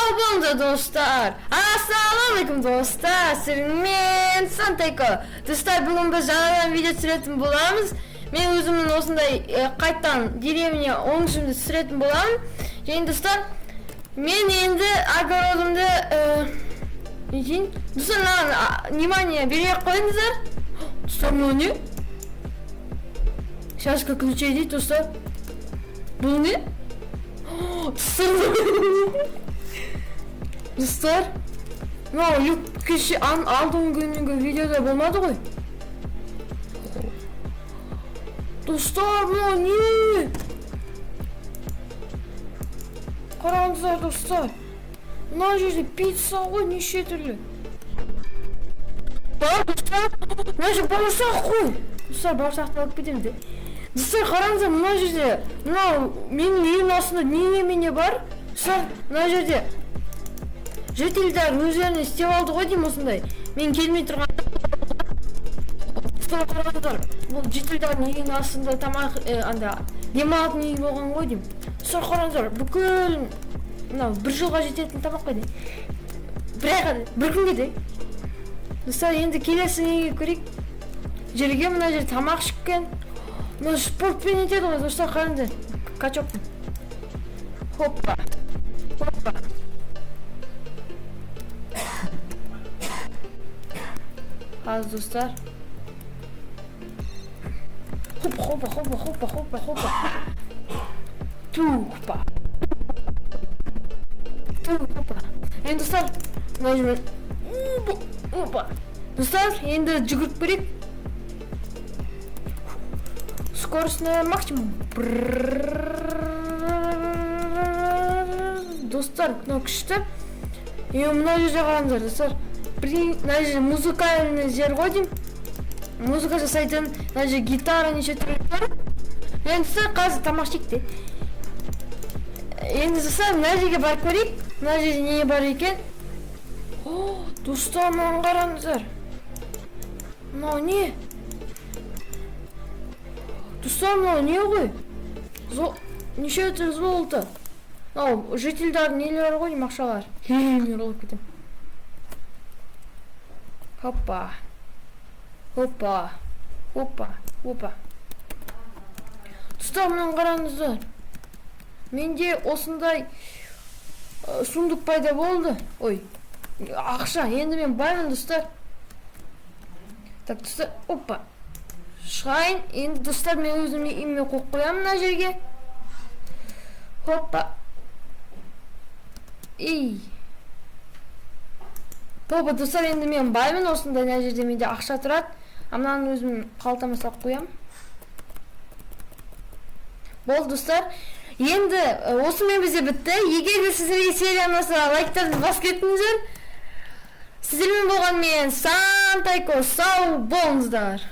Sağ olun da dostlar. Assalamualaikum dostlar. Sizlerмен Santayko. Dostlar, bugün biz жаңадан video түсіретін боламыз. Мен өзімнің осындай қайттан деревня оңышымды түсіретін боламын. Және достар, мен енді огородымды достар, маған внимание бере қойыңыздар. Достар, мынау не? Шашка ключей дейді достар. Бұл не? Достар, мынау екі алдыңғы күнгі видеода болмады ғой. Достар, мынау не? Қараңыздар достар, мына жерде пицца ғой, неше түрлі. Достар, мына жерде бауырсақ қой. Достар, бауырсақты алып кетемін де. Достар, қараңыздар, мына жерде, мынау менің үйім астында немене бар? Достар, мына жерде жителдар өздеріне істеп алды ғой деймін осындай. Мен келмей тұрған. Достар, қараңыздар, бұл жителдардың үйінің астында тамақ, демалатын үй болған ғой деймін. Достар, қараңыздар, бүкіл мынау бір жылға жететін тамақ қой деймін. Бір күнге де. Достар, енді келесі неге көрейік. Жерге мына жер тамақ шыққан. Мына спортпен етеді ғой, достар, қараңыздар. Качокпен. Хоппа. Хоппа. Қазір достар. Хоппа, хоппа, хоппа, хоппа, хоппа. Тупа. Тупа. Енді достар, мына жермен. Опа. Достар, енді жүгіріп көрейік. Скорость на максимум. Достар, мынау күшті. Мына жерде қараңыздар, достар. Мына жерде музыкальный жер ғой деймін. Музыка жасайтын, мына жерде гитара неше түрлі бар. Енді достар, қазір тамақ жейік. Енді достар, мына жерге барып көрейік. Мына жерде не бар екен? Достар, мынаны қараңыздар. Мынау не? Достар, мынау не ғой? Неше түрлі золото. Мынау жителдардың нелері ғой деймін, ақшалар. Мен ұрылып кетем. Хоппа. Хоппа. Хоппа. Хоппа. Достар, мынаны қараңыздар. Менде осындай сундук пайда болды. Ой, ақша. Енді мен баймын, достар. Так, достар, опа. Шығайын. Енді достар, мен өзім үйіме қойып қоямын мына жерге. Хоппа. Ей. Опа, достар, енді мен баймын, осындай мына жерде менде ақша тұрады. Мынаны өзім қалтама салып қоямын. Болды, достар. Енді осымен бізде бітті. Егер де сіздерге серияны ұнаса, лайктарды басып кетіңіздер. Сіздермен болған мен Сантайко, сау болыңыздар.